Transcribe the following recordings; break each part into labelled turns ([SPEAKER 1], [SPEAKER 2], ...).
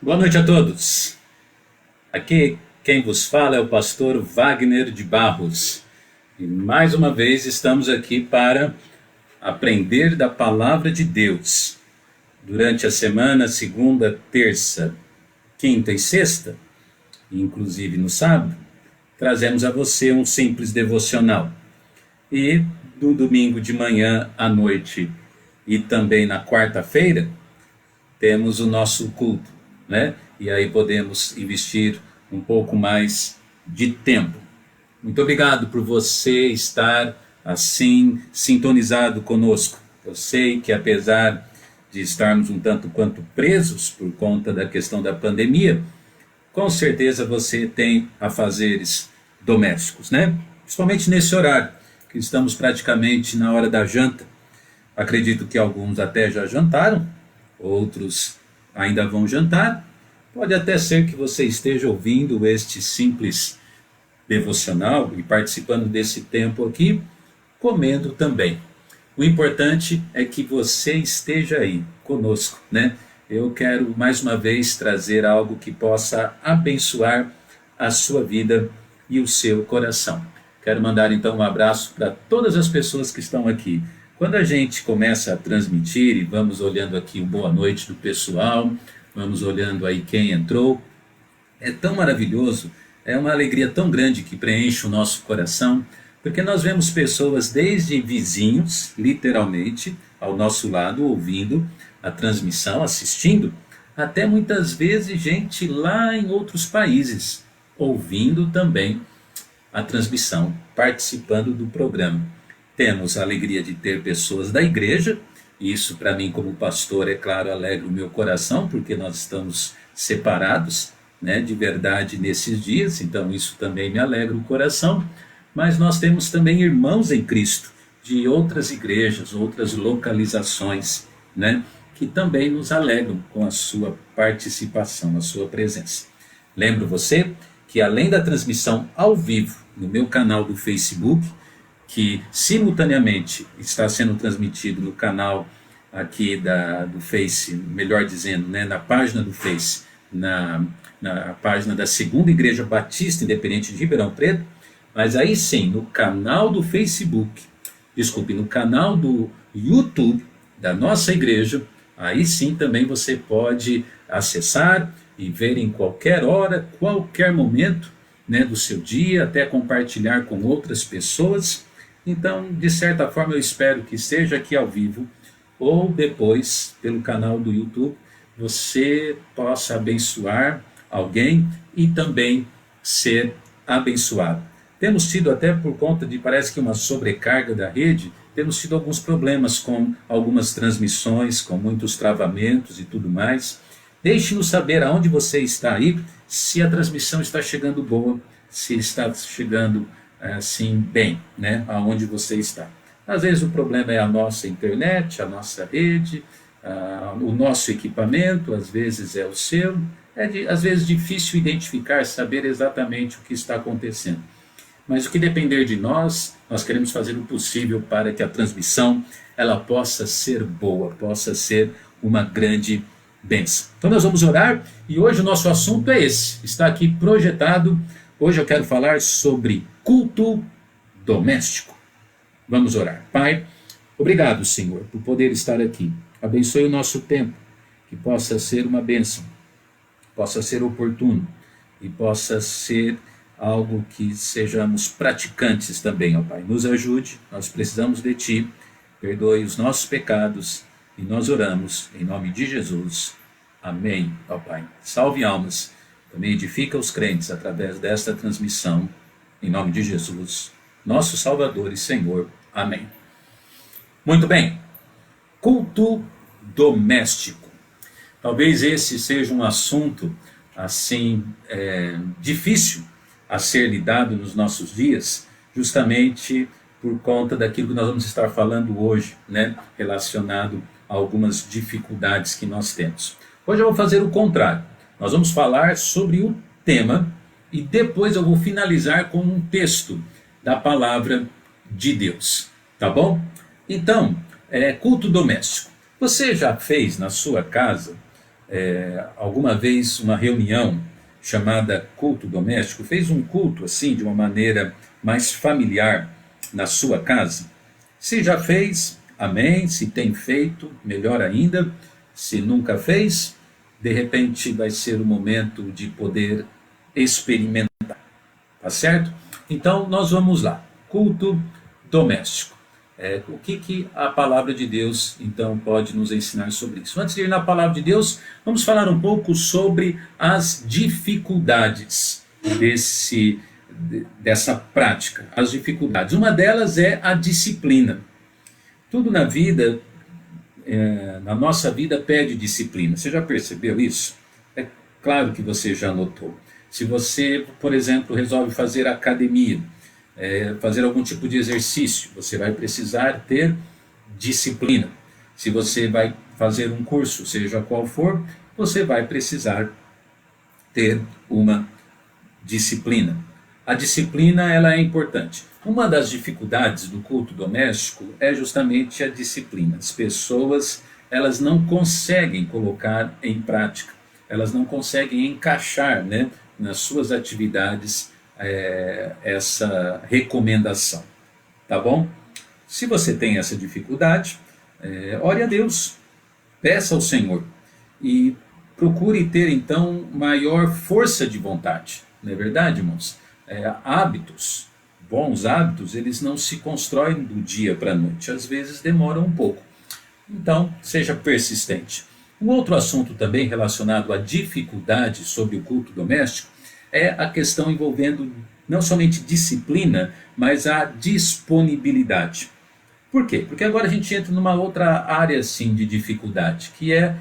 [SPEAKER 1] Boa noite a todos. Aqui quem vos fala é o pastor Wagner de Barros. E mais uma vez estamos aqui para aprender da palavra de Deus. Durante a semana, segunda, terça, quinta e sexta, inclusive no sábado, trazemos a você um simples devocional. E no domingo de manhã à noite e também na quarta-feira, temos o nosso culto, né? E aí podemos investir um pouco mais de tempo. Muito obrigado por você estar assim sintonizado conosco. Eu sei que apesar de estarmos um tanto quanto presos por conta da questão da pandemia, com certeza você tem afazeres domésticos, né? Principalmente nesse horário, que estamos praticamente na hora da janta. Acredito que alguns até já jantaram, outros ainda vão jantar. Pode até ser que você esteja ouvindo este simples devocional e participando desse tempo aqui, comendo também. O importante é que você esteja aí conosco, né? Eu quero mais uma vez trazer algo que possa abençoar a sua vida e o seu coração. Quero mandar então um abraço para todas as pessoas que estão aqui. Quando a gente começa a transmitir e vamos olhando aqui o boa noite do pessoal, vamos olhando aí quem entrou, é tão maravilhoso, é uma alegria tão grande que preenche o nosso coração, porque nós vemos pessoas desde vizinhos, literalmente, ao nosso lado, ouvindo a transmissão, assistindo, até muitas vezes gente lá em outros países, ouvindo também a transmissão, participando do programa. Temos a alegria de ter pessoas da igreja, e isso para mim como pastor, é claro, alegra o meu coração, porque nós estamos separados, né, de verdade nesses dias, então isso também me alegra o coração. Mas nós temos também irmãos em Cristo, de outras igrejas, outras localizações, né, que também nos alegram com a sua participação, a sua presença. Lembro você que além da transmissão ao vivo no meu canal do Facebook, que simultaneamente está sendo transmitido no canal aqui do Face, melhor dizendo, né, na página do Face, na página da Segunda Igreja Batista Independente de Ribeirão Preto, mas aí sim, no canal do Facebook, no canal do YouTube da nossa igreja, aí sim também você pode acessar e ver em qualquer hora, qualquer momento, né, do seu dia, até compartilhar com outras pessoas. Então, de certa forma, eu espero que seja aqui ao vivo ou depois pelo canal do YouTube, você possa abençoar alguém e também ser abençoado. Temos tido até por conta de, parece que uma sobrecarga da rede, temos tido alguns problemas com algumas transmissões, com muitos travamentos e tudo mais. Deixe-nos saber aonde você está aí, se a transmissão está chegando boa, se está chegando assim bem, né, aonde você está. Às vezes o problema é a nossa internet, a nossa rede, o nosso equipamento, às vezes é o seu. Às vezes difícil identificar, saber exatamente o que está acontecendo. Mas o que depender de nós, nós queremos fazer o possível para que a transmissão ela possa ser boa, possa ser uma grande bênção. Então nós vamos orar e hoje o nosso assunto é esse, está aqui projetado. Hoje eu quero falar sobre culto doméstico. Vamos orar. Pai, obrigado, Senhor, por poder estar aqui. Abençoe o nosso tempo, que possa ser uma bênção, possa ser oportuno e possa ser algo que sejamos praticantes também, ó Pai. Nos ajude, nós precisamos de Ti, perdoe os nossos pecados e nós oramos em nome de Jesus. Amém, ó Pai. Salve almas, também edifica os crentes através desta transmissão, em nome de Jesus, nosso Salvador e Senhor. Amém. Muito bem, culto doméstico. Talvez esse seja um assunto assim difícil a ser lidado nos nossos dias, justamente por conta daquilo que nós vamos estar falando hoje, né, relacionado a algumas dificuldades que nós temos. Hoje eu vou fazer o contrário. Nós vamos falar sobre o tema e depois eu vou finalizar com um texto da palavra de Deus, tá bom? Então, culto doméstico. Você já fez na sua casa alguma vez uma reunião chamada culto doméstico? Fez um culto assim, de uma maneira mais familiar na sua casa? Se já fez, amém. Se tem feito, melhor ainda. Se nunca fez, de repente vai ser o momento de poder experimentar. Tá certo? Então nós vamos lá. Culto doméstico. O que a palavra de Deus então pode nos ensinar sobre isso? Antes de ir na palavra de Deus, vamos falar um pouco sobre as dificuldades dessa prática. As dificuldades. Uma delas é a disciplina. Tudo na vida, na nossa vida, pede disciplina. Você já percebeu isso? É claro que você já notou. Se você, por exemplo, resolve fazer academia, fazer algum tipo de exercício, você vai precisar ter disciplina. Se você vai fazer um curso, seja qual for, você vai precisar ter uma disciplina. A disciplina, ela é importante. Uma das dificuldades do culto doméstico é justamente a disciplina. As pessoas, elas não conseguem colocar em prática, elas não conseguem encaixar, né, nas suas atividades essa recomendação. Tá bom? Se você tem essa dificuldade, ore a Deus, peça ao Senhor e procure ter então maior força de vontade. Não é verdade, irmãos? Hábitos, bons hábitos, eles não se constroem do dia para a noite, às vezes demoram um pouco. Então, seja persistente. Um outro assunto também relacionado à dificuldade sobre o culto doméstico é a questão envolvendo não somente disciplina, mas a disponibilidade. Por quê? Porque agora a gente entra numa outra área assim, de dificuldade, que é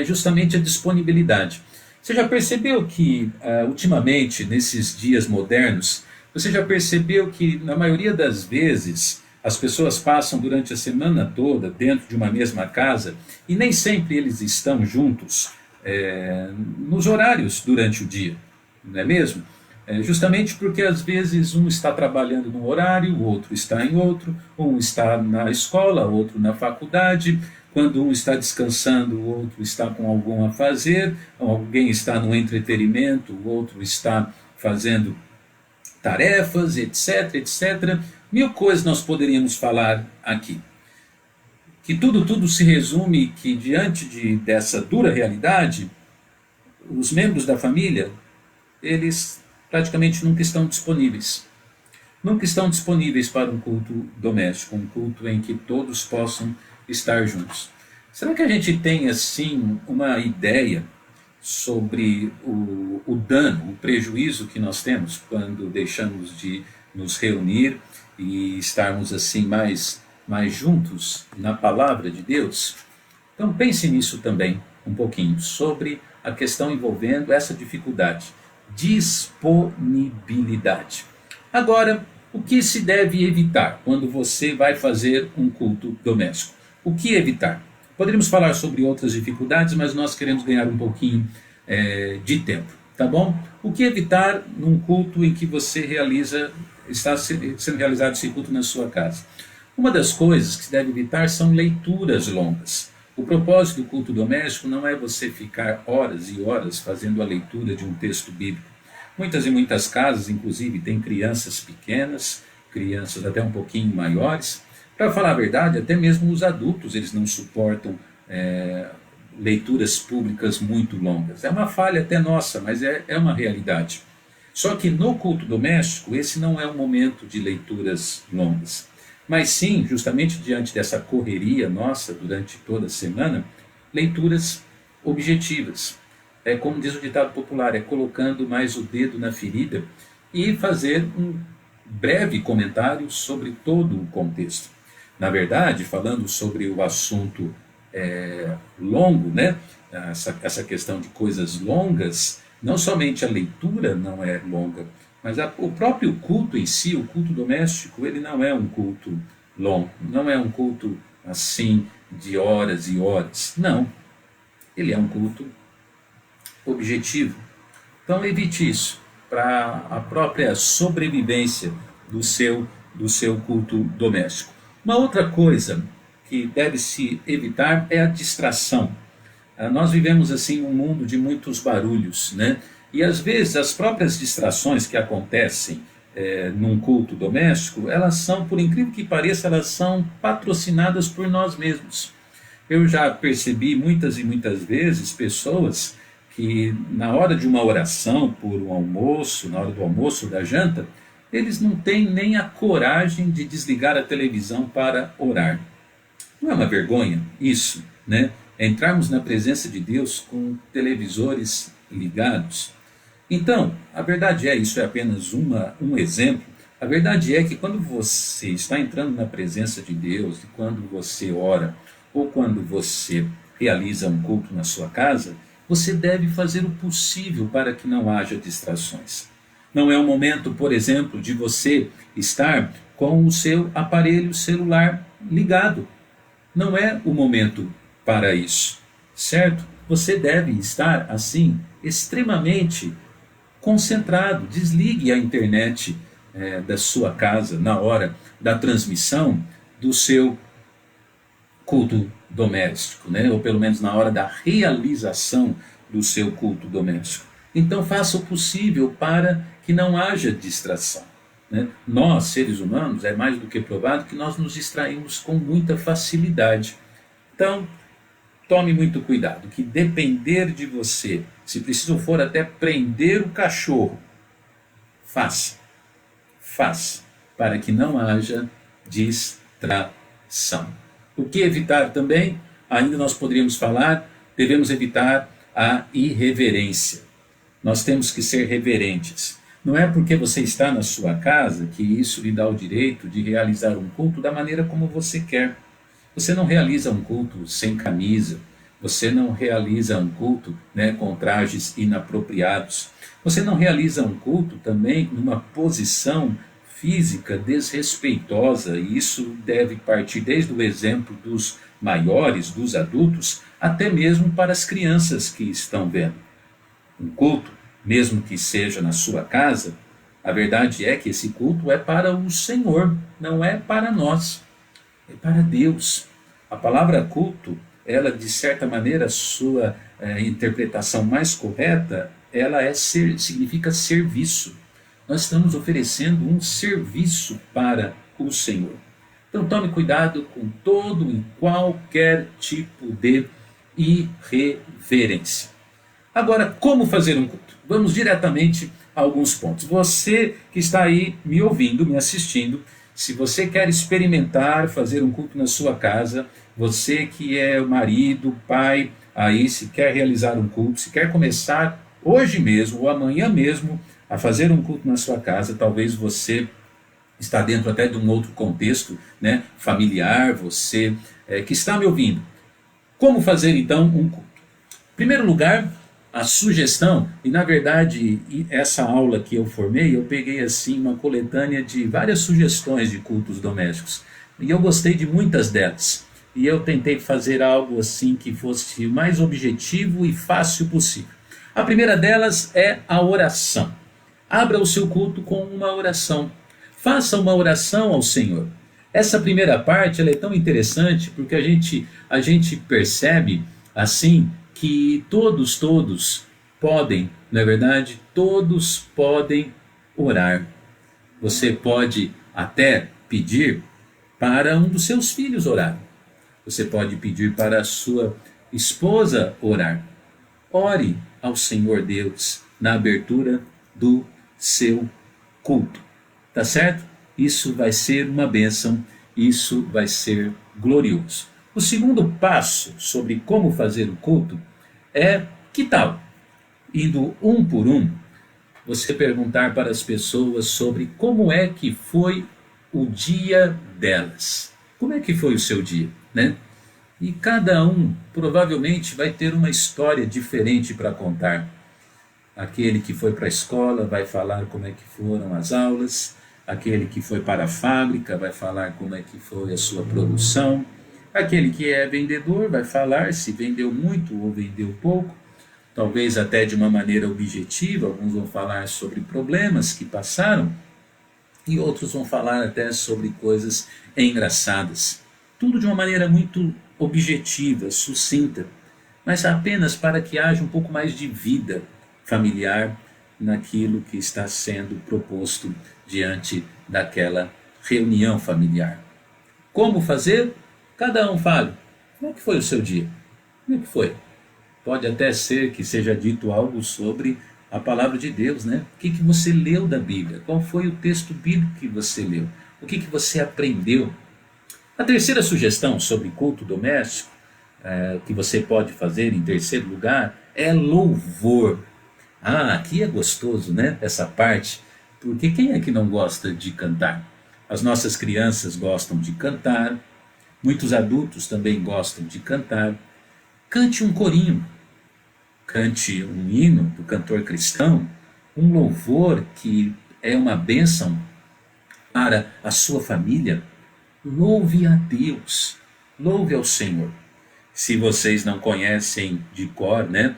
[SPEAKER 1] justamente a disponibilidade. Você já percebeu que, ultimamente, nesses dias modernos, você já percebeu que, na maioria das vezes, as pessoas passam durante a semana toda dentro de uma mesma casa e nem sempre eles estão juntos nos horários durante o dia, não é mesmo? Justamente porque às vezes um está trabalhando num horário, o outro está em outro, um está na escola, outro na faculdade. Quando um está descansando, o outro está com algum a fazer, alguém está no entretenimento, o outro está fazendo tarefas, etc, etc. Mil coisas nós poderíamos falar aqui. Que tudo se resume que diante dessa dura realidade, os membros da família, eles praticamente nunca estão disponíveis. Nunca estão disponíveis para um culto doméstico, um culto em que todos possam estar juntos. Será que a gente tem assim uma ideia sobre o dano, o prejuízo que nós temos quando deixamos de nos reunir e estarmos assim mais juntos na palavra de Deus? Então pense nisso também um pouquinho, sobre a questão envolvendo essa dificuldade. Disponibilidade. Agora, o que se deve evitar quando você vai fazer um culto doméstico? O que evitar? Poderíamos falar sobre outras dificuldades, mas nós queremos ganhar um pouquinho de tempo, tá bom? O que evitar num culto em que você está sendo realizado esse culto na sua casa? Uma das coisas que se deve evitar são leituras longas. O propósito do culto doméstico não é você ficar horas e horas fazendo a leitura de um texto bíblico. Muitas e muitas casas, inclusive, têm crianças pequenas, crianças até um pouquinho maiores. Para falar a verdade, até mesmo os adultos eles não suportam leituras públicas muito longas. É uma falha até nossa, mas é uma realidade. Só que no culto doméstico, esse não é um momento de leituras longas. Mas sim, justamente diante dessa correria nossa durante toda a semana, leituras objetivas. Como diz o ditado popular, colocando mais o dedo na ferida e fazer um breve comentário sobre todo o contexto. Na verdade, falando sobre o assunto longo, né? Essa questão de coisas longas, não somente a leitura não é longa, mas o próprio culto em si, o culto doméstico, ele não é um culto longo, não é um culto assim de horas e horas, não. Ele é um culto objetivo. Então evite isso, para a própria sobrevivência do seu culto doméstico. Uma outra coisa que deve se evitar é a distração. Nós vivemos assim um mundo de muitos barulhos, né? E às vezes as próprias distrações que acontecem num culto doméstico, elas são, por incrível que pareça, elas são patrocinadas por nós mesmos. Eu já percebi muitas e muitas vezes pessoas que na hora de uma oração, por um almoço, na hora do almoço, da janta, eles não têm nem a coragem de desligar a televisão para orar. Não é uma vergonha isso, né? Entrarmos na presença de Deus com televisores ligados. Então, a verdade é, isso é apenas um exemplo, a verdade é que quando você está entrando na presença de Deus, e quando você ora, ou quando você realiza um culto na sua casa, você deve fazer o possível para que não haja distrações. Não é o momento, por exemplo, de você estar com o seu aparelho celular ligado. Não é o momento para isso, certo? Você deve estar, assim, extremamente concentrado. Desligue a internet da sua casa na hora da transmissão do seu culto doméstico, né? Ou pelo menos na hora da realização do seu culto doméstico. Então faça o possível para que não haja distração, né? Nós, seres humanos, é mais do que provado que nós nos distraímos com muita facilidade. Então, tome muito cuidado, que depender de você, se preciso for até prender o cachorro, faça, para que não haja distração. O que evitar também? Ainda nós poderíamos falar, devemos evitar a irreverência. Nós temos que ser reverentes. Não é porque você está na sua casa que isso lhe dá o direito de realizar um culto da maneira como você quer. Você não realiza um culto sem camisa, você não realiza um culto, né, com trajes inapropriados, você não realiza um culto também numa posição física desrespeitosa, e isso deve partir desde o exemplo dos maiores, dos adultos, até mesmo para as crianças que estão vendo. Um culto, mesmo que seja na sua casa, a verdade é que esse culto é para o Senhor, não é para nós. É para Deus. A palavra culto, ela de certa maneira, sua interpretação mais correta, ela significa serviço. Nós estamos oferecendo um serviço para o Senhor. Então tome cuidado com todo e qualquer tipo de irreverência. Agora, como fazer um culto? Vamos diretamente a alguns pontos. Você que está aí me ouvindo, me assistindo, se você quer experimentar fazer um culto na sua casa, você que é o marido, pai, aí se quer realizar um culto, se quer começar hoje mesmo ou amanhã mesmo a fazer um culto na sua casa, talvez você está dentro até de um outro contexto, né, familiar, você que está me ouvindo. Como fazer então um culto? Em primeiro lugar, a sugestão, e na verdade essa aula que eu formei, eu peguei assim uma coletânea de várias sugestões de cultos domésticos, e eu gostei de muitas delas, e eu tentei fazer algo assim que fosse o mais objetivo e fácil possível. A primeira delas é a oração. Abra o seu culto com uma oração, faça uma oração ao Senhor. Essa primeira parte ela é tão interessante porque a gente percebe assim que todos podem, não é verdade? Todos podem orar. Você pode até pedir para um dos seus filhos orar. Você pode pedir para a sua esposa orar. Ore ao Senhor Deus na abertura do seu culto. Tá certo? Isso vai ser uma bênção, isso vai ser glorioso. O segundo passo sobre como fazer o culto é, que tal, indo um por um, você perguntar para as pessoas sobre como é que foi o dia delas. Como é que foi o seu dia, né? E cada um provavelmente vai ter uma história diferente para contar. Aquele que foi para a escola vai falar como é que foram as aulas, aquele que foi para a fábrica vai falar como é que foi a sua produção, aquele que é vendedor vai falar se vendeu muito ou vendeu pouco, talvez até de uma maneira objetiva. Alguns vão falar sobre problemas que passaram e outros vão falar até sobre coisas engraçadas. Tudo de uma maneira muito objetiva, sucinta. mas apenas para que haja um pouco mais de vida familiar naquilo que está sendo proposto diante daquela reunião familiar. Como fazer? Cada um fale. Como é que foi o seu dia? Como é que foi? Pode até ser que seja dito algo sobre a palavra de Deus, né? O que você leu da Bíblia? Qual foi o texto bíblico que você leu? O que você aprendeu? A terceira sugestão sobre culto doméstico, que você pode fazer em terceiro lugar, é louvor. Aqui é gostoso, né? Essa parte, porque quem é que não gosta de cantar? As nossas crianças gostam de cantar, muitos adultos também gostam de cantar. Cante um corinho, cante um hino do cantor cristão, um louvor que é uma bênção para a sua família. Louve a Deus, louve ao Senhor. Se vocês não conhecem de cor, né,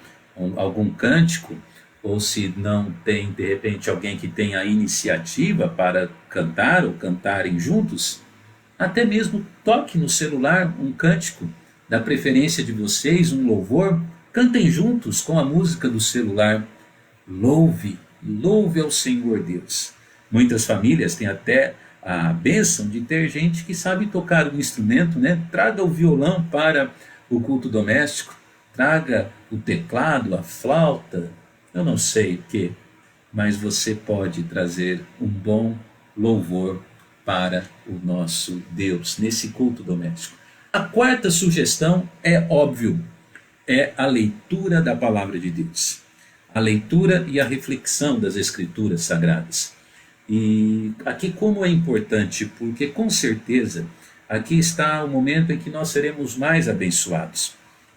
[SPEAKER 1] algum cântico, ou se não tem de repente alguém que tenha a iniciativa para cantar ou cantarem juntos, até mesmo toque no celular um cântico da preferência de vocês, um louvor, cantem juntos com a música do celular. Louve ao Senhor Deus. Muitas famílias têm até a bênção de ter gente que sabe tocar um instrumento, né? Traga o violão para o culto doméstico, traga o teclado, a flauta, eu não sei o que, mas você pode trazer um bom louvor para o nosso Deus nesse culto doméstico. A quarta sugestão é óbvio, é a leitura da palavra de Deus. A leitura e a reflexão das Escrituras Sagradas. E aqui como é importante, porque com certeza aqui está o momento em que nós seremos mais abençoados.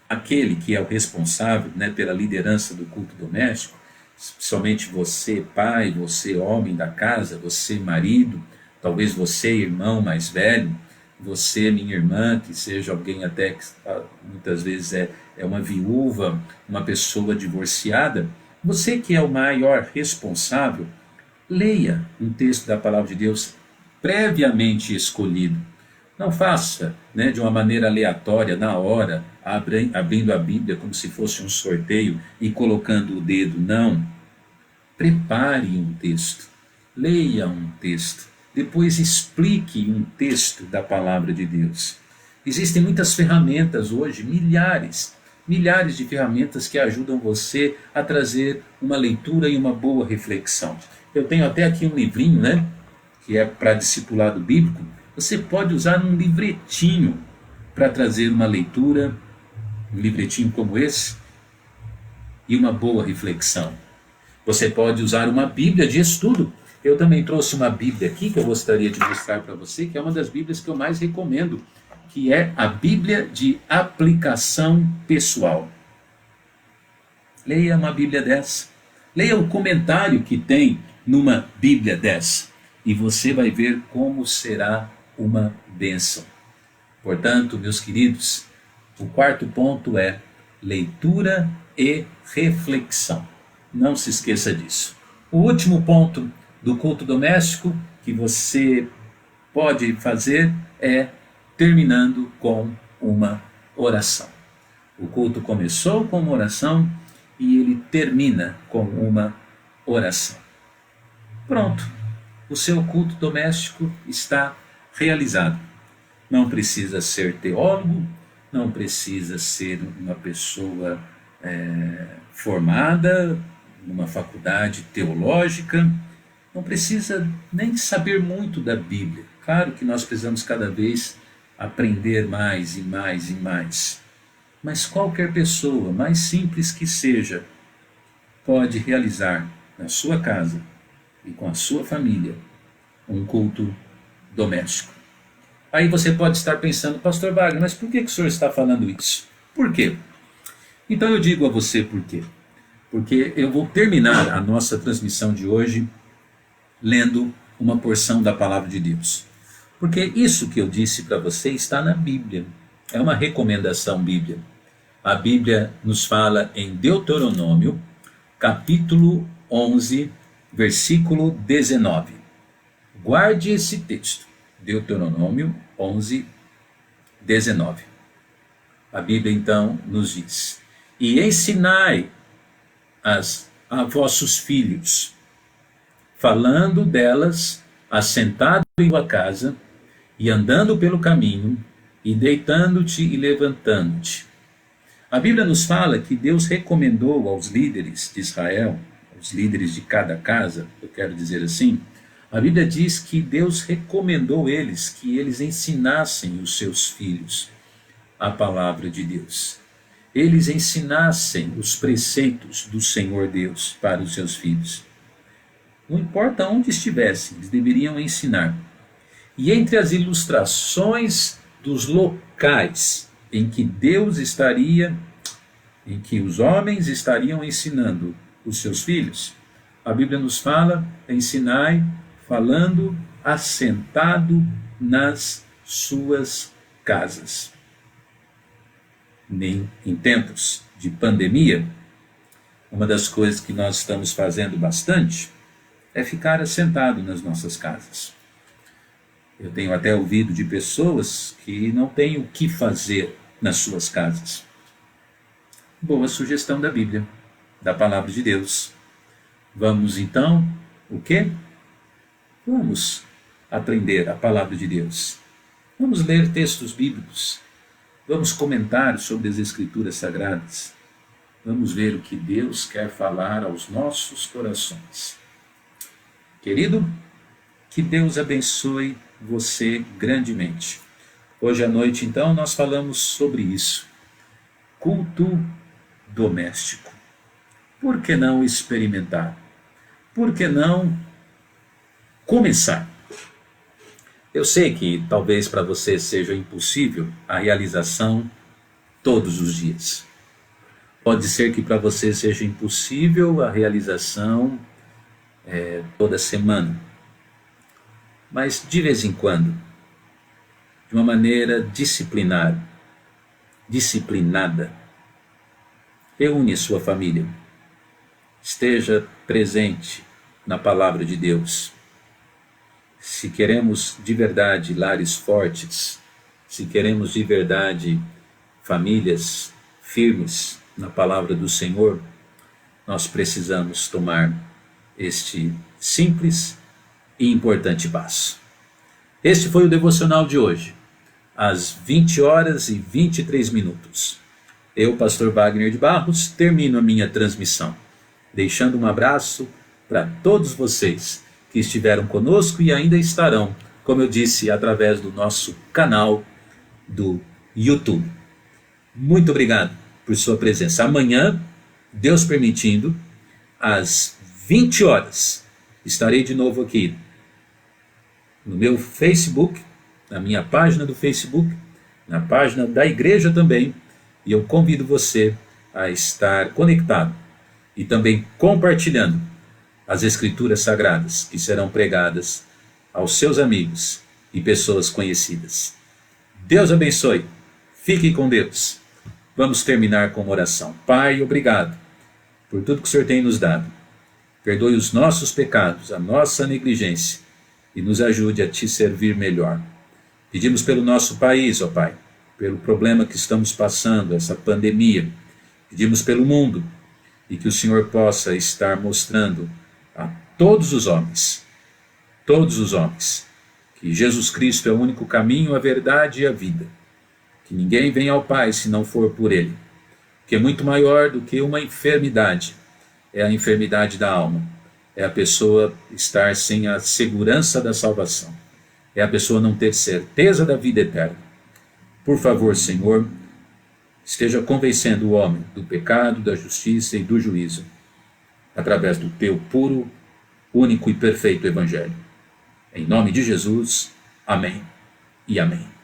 [SPEAKER 1] Aquele que é o responsável, né, pela liderança do culto doméstico, somente você pai, você homem da casa, você marido, talvez você irmão mais velho, você minha irmã, que seja alguém até que muitas vezes é uma viúva, uma pessoa divorciada, você que é o maior responsável, leia um texto da palavra de Deus previamente escolhido. Não faça, né, de uma maneira aleatória, na hora, abrindo a Bíblia como se fosse um sorteio e colocando o dedo. Não. Prepare um texto. Leia um texto. Depois explique um texto da palavra de Deus. Existem muitas ferramentas hoje, milhares de ferramentas que ajudam você a trazer uma leitura e uma boa reflexão. Eu tenho até aqui um livrinho, né, que é para discipulado bíblico. Você pode usar um livretinho para trazer uma leitura, um livretinho como esse, e uma boa reflexão. Você pode usar uma Bíblia de estudo. Eu também trouxe uma Bíblia aqui que eu gostaria de mostrar para você, que é uma das Bíblias que eu mais recomendo, que é a Bíblia de aplicação pessoal. Leia uma Bíblia dessa. Leia o comentário que tem numa Bíblia dessa. E você vai ver como será uma bênção. Portanto, meus queridos, o quarto ponto é leitura e reflexão. Não se esqueça disso. O último ponto do culto doméstico que você pode fazer é terminando com uma oração. O culto começou com uma oração e ele termina com uma oração. Pronto, o seu culto doméstico está realizado. Não precisa ser teólogo, não precisa ser uma pessoa formada numa faculdade teológica, não precisa nem saber muito da Bíblia. Claro que nós precisamos cada vez aprender mais e mais e mais. Mas qualquer pessoa, mais simples que seja, pode realizar na sua casa e com a sua família um culto doméstico. Aí você pode estar pensando, pastor Wagner, mas por que o senhor está falando isso? Por quê? Então eu digo a você por quê. Porque eu vou terminar a nossa transmissão de hoje lendo uma porção da palavra de Deus. Porque isso que eu disse para você está na Bíblia. É uma recomendação bíblica. A Bíblia nos fala em Deuteronômio, capítulo 11, versículo 19. Guarde esse texto. Deuteronômio 11, 19. A Bíblia então nos diz: e ensinai a vossos filhos, falando delas, assentado em tua casa, e andando pelo caminho, e deitando-te e levantando-te. A Bíblia nos fala que Deus recomendou aos líderes de Israel, aos líderes de cada casa, eu quero dizer assim, a Bíblia diz que Deus recomendou eles que eles ensinassem os seus filhos a palavra de Deus. Eles ensinassem os preceitos do Senhor Deus para os seus filhos. Não importa onde estivessem, eles deveriam ensinar. E entre as ilustrações dos locais em que Deus estaria, em que os homens estariam ensinando os seus filhos, a Bíblia nos fala, ensinai, falando, assentado nas suas casas. Nem em tempos de pandemia, uma das coisas que nós estamos fazendo bastante é ficar assentado nas nossas casas. Eu tenho até ouvido de pessoas que não têm o que fazer nas suas casas. Boa sugestão da Bíblia, da palavra de Deus. Vamos então, o quê? Vamos aprender a palavra de Deus. Vamos ler textos bíblicos. Vamos comentar sobre as Escrituras Sagradas. Vamos ver o que Deus quer falar aos nossos corações. Querido, que Deus abençoe você grandemente. Hoje à noite, então, nós falamos sobre isso. Culto doméstico. Por que não experimentar? Por que não começar? Eu sei que talvez para você seja impossível a realização todos os dias. Pode ser que para você seja impossível a realização toda semana. Mas de vez em quando, de uma maneira disciplinada, reúne a sua família. Esteja presente na palavra de Deus. Se queremos de verdade lares fortes, se queremos de verdade famílias firmes na palavra do Senhor, nós precisamos tomar este simples e importante passo. Este foi o devocional de hoje, às 20 horas e 23 minutos. Eu, pastor Wagner de Barros, termino a minha transmissão, deixando um abraço para todos vocês que estiveram conosco e ainda estarão, como eu disse, através do nosso canal do YouTube. Muito obrigado por sua presença. Amanhã, Deus permitindo, às 20 horas, estarei de novo aqui no meu Facebook, na minha página do Facebook, na página da igreja também, e eu convido você a estar conectado e também compartilhando as Escrituras Sagradas que serão pregadas aos seus amigos e pessoas conhecidas. Deus abençoe. Fique com Deus. Vamos terminar com uma oração. Pai, obrigado por tudo que o Senhor tem nos dado. Perdoe os nossos pecados, a nossa negligência e nos ajude a te servir melhor. Pedimos pelo nosso país, ó Pai, pelo problema que estamos passando, essa pandemia. Pedimos pelo mundo e que o Senhor possa estar mostrando a todos os homens, que Jesus Cristo é o único caminho, a verdade e a vida. Que ninguém vem ao Pai se não for por Ele. Que é muito maior do que uma enfermidade. É a enfermidade da alma. É a pessoa estar sem a segurança da salvação. É a pessoa não ter certeza da vida eterna. Por favor, Senhor, esteja convencendo o homem do pecado, da justiça e do juízo, através do teu puro, único e perfeito Evangelho. Em nome de Jesus, amém e amém.